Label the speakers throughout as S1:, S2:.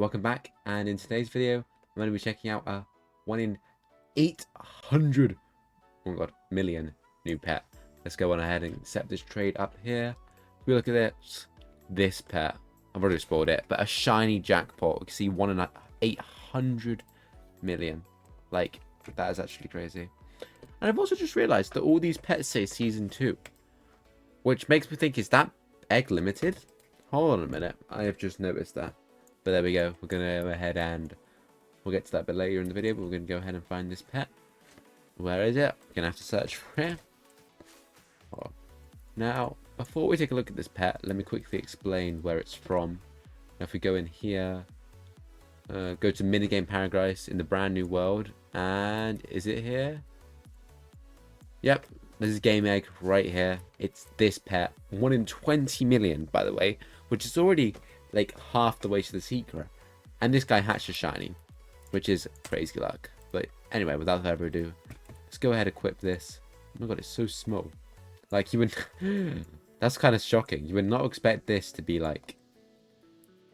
S1: Welcome back, and in today's video I'm going to be checking out a 1 in 800 million new pet. Let's go on ahead and set this trade up here. If we look at this pet, I've already spoiled it, but a shiny jackpot. We can see 1 in 800 million. Like, that is actually crazy. And I've also just realized that all these pets say season 2, which makes me think, is that egg limited? Hold on a minute, I have just noticed that. But there we go. We're going to go ahead and we'll get to that a bit later in the video, but we're going to go ahead and find this pet. Where is it? We're going to have to search for it. Oh. Now, before we take a look at this pet, let me quickly explain where it's from. Now, if we go in here, go to minigame paradise in the brand new world, and is it here? Yep, this is game egg right here. It's this pet, 1 in 20 million, by the way, which is already like half the way to the secret, and this guy hatched a shiny, which is crazy luck. But anyway, without further ado, let's go ahead and equip this. Oh my god, it's so small. Like, you would that's kind of shocking. You would not expect this to be like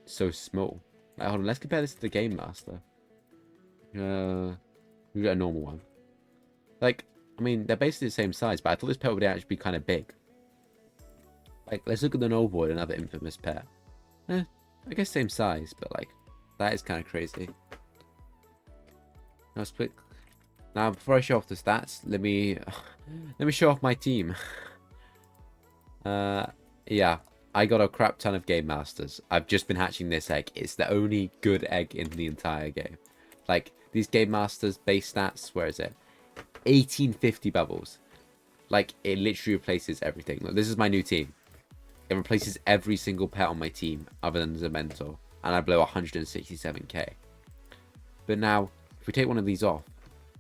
S1: so small. Like, hold on, let's compare this to the Game Master. We got a normal one. Like, I mean, they're basically the same size, but I thought this pet would actually be kind of big. Like, let's look at the Null Void, another infamous pet. I guess same size, but like, that is kind of crazy. Now split. Now, before I show off the stats, let me show off my team. Yeah, I got a crap ton of Game Masters. I've just been hatching this egg. It's the only good egg in the entire game. Like, these Game Masters base stats, where is it? 1850 bubbles. Like, it literally replaces everything. Look, this is my new team. It replaces every single pet on my team other than the mentor, and I blow 167k. But now, if we take one of these off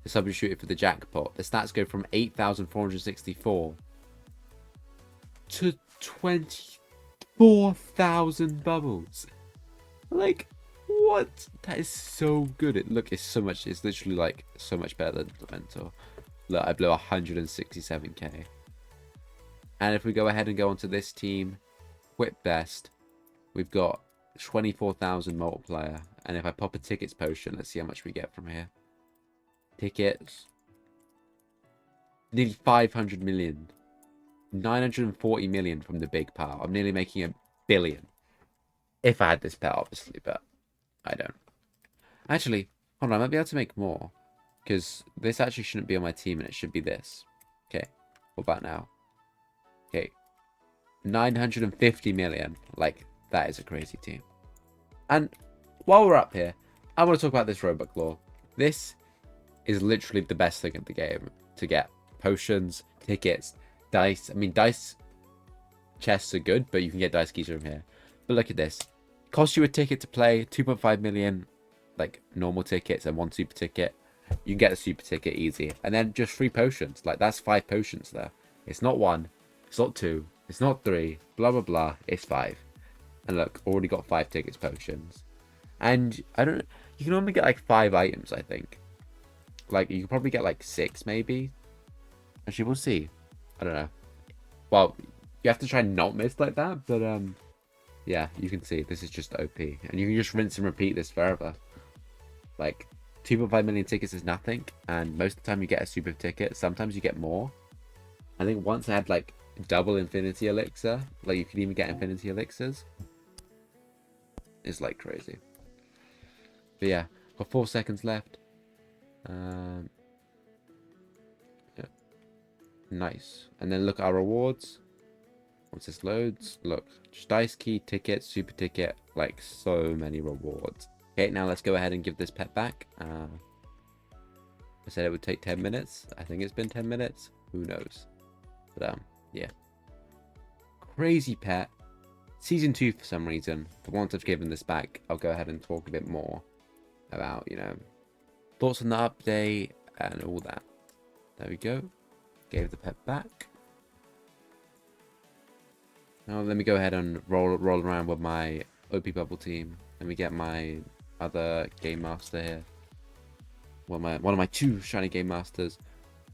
S1: to substitute it for the jackpot, the stats go from 8,464 to 24,000 bubbles. Like, what? That is so good. It's literally like so much better than the mentor. Look, I blow 167k. And if we go ahead and go onto this team, Whip Best, we've got 24,000 multiplier. And if I pop a tickets potion, let's see how much we get from here. Tickets. Nearly 500 million. 940 million from the big pile. I'm nearly making a billion. If I had this pet, obviously, but I don't. Actually, hold on, I might be able to make more. Because this actually shouldn't be on my team, and it should be this. Okay, what about now? Okay, 950 million. Like, that is a crazy team. And while we're up here, I want to talk about this Robux lore. This is literally the best thing in the game to get. Potions, tickets, dice. I mean, dice chests are good, but you can get dice keys from here. But look at this. It costs you a ticket to play, 2.5 million, like, normal tickets and 1 super ticket. You can get a super ticket easy. And then just 3 potions. Like, that's 5 potions there. It's not 1. It's not 2. It's not 3. Blah, blah, blah. It's 5. And look, already got 5 tickets potions. And I don't know. You can only get like 5 items, I think. Like, you can probably get like 6 maybe. Actually, we'll see. I don't know. Well, you have to try and not miss like that. But, yeah, you can see. This is just OP. And you can just rinse and repeat this forever. Like, 2.5 million tickets is nothing. And most of the time you get a super ticket. Sometimes you get more. I think once I had like double infinity elixir, like you could even get infinity elixirs. It's like crazy. But yeah, got 4 seconds left. Yeah. Nice. And then look at our rewards. Once this loads, look, just dice key, ticket, super ticket, like so many rewards. Okay, now let's go ahead and give this pet back. I said it would take 10 minutes. I think it's been 10 minutes. Who knows? But yeah. Crazy pet. Season 2 for some reason. But once I've given this back, I'll go ahead and talk a bit more about, you know, thoughts on the update and all that. There we go. Gave the pet back. Now let me go ahead and roll around with my OP bubble team. Let me get my other Game Master here. One of my 2 shiny Game Masters.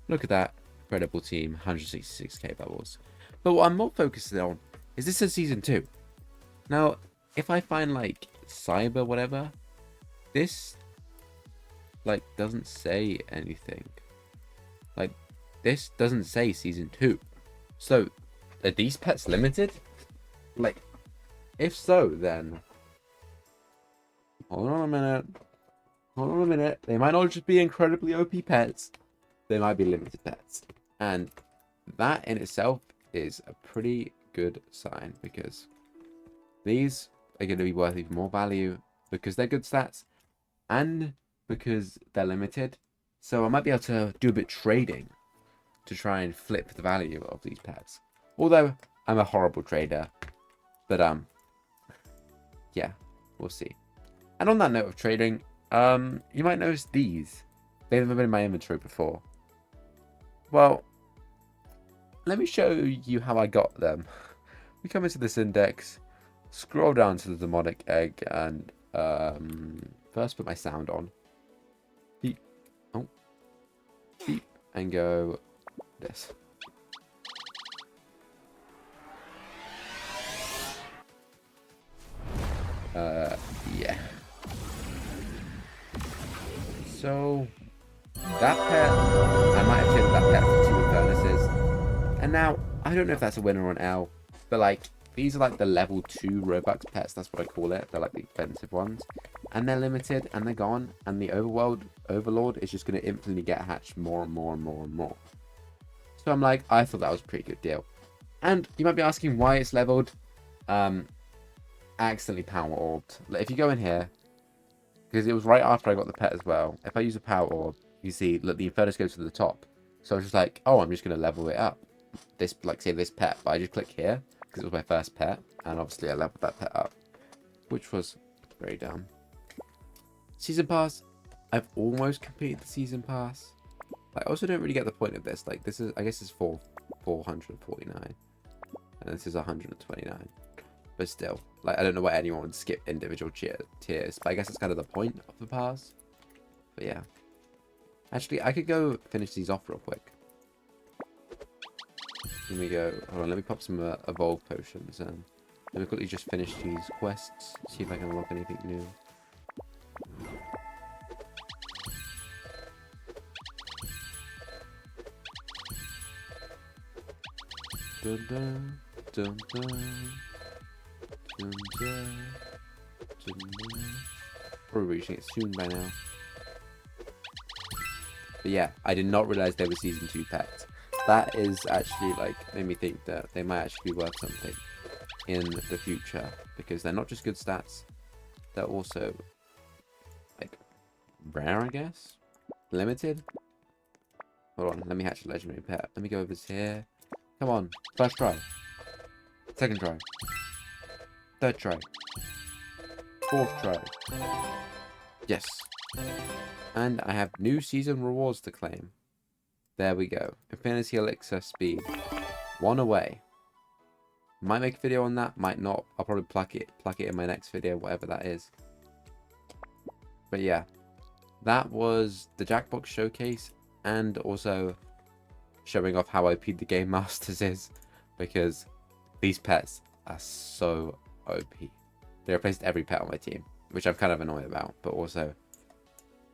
S1: Look at that. Incredible team. 166k bubbles. But what I'm more focused on is this is season 2. Now, if I find like cyber whatever, this like doesn't say anything. Like this doesn't say season 2. So are these pets limited? Like if so, then hold on a minute. Hold on a minute. They might not just be incredibly OP pets. They might be limited pets. And that in itself is a pretty good sign, because these are going to be worth even more value because they're good stats and because they're limited. So I might be able to do a bit of trading to try and flip the value of these pets. Although I'm a horrible trader. But yeah, we'll see. And on that note of trading, you might notice these. They've never been in my inventory before. Well, let me show you how I got them. We come into this index, scroll down to the demonic egg, and first put my sound on. Beep. Oh. Beep. And go this. Yeah. So that pet, I might have traded that pet for 2 Infernuses. And now, I don't know if that's a win or an L, but like, these are like the level 2 Robux pets, that's what I call it. They're like the expensive ones. And they're limited, and they're gone, and the Overlord is just going to infinitely get hatched more and more and more and more. So I'm like, I thought that was a pretty good deal. And you might be asking why it's leveled. Accidentally power orbed. If you go in here, because it was right after I got the pet as well. If I use a power orb, you see, look, the Infernus goes to the top. So I was just like, oh, I'm just going to level it up. This, like, say this pet. But I just click here, because it was my first pet. And obviously I leveled that pet up, which was very dumb. Season Pass. I've almost completed the Season Pass. I also don't really get the point of this. Like, this is, I guess it's 449. And this is 129. But still, like, I don't know why anyone would skip individual tiers, but I guess it's kind of the point of the pass. But yeah. Actually, I could go finish these off real quick. Let me go, hold on, let me pop some evolve potions, and let me quickly just finish these quests, see if I can unlock anything new. Dun dun, dun dun. Probably reaching it soon by now. But yeah, I did not realize they were season 2 pets. That is actually like made me think that they might actually be worth something in the future, because they're not just good stats, they're also like rare, I guess, limited. Hold on, let me hatch a legendary pet. Let me go over here. Come on, first try, second try. Third try. Fourth try. Yes. And I have new season rewards to claim. There we go. Infinity Elixir Speed. 1 away. Might make a video on that, might not. I'll probably pluck it in my next video, whatever that is. But yeah. That was the Jackbox showcase, and also showing off how OP the Game Masters is, because these pets are so OP. They replaced every pet on my team, which I'm kind of annoyed about, but also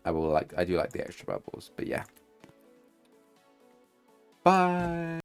S1: I do like the extra bubbles. But yeah, bye.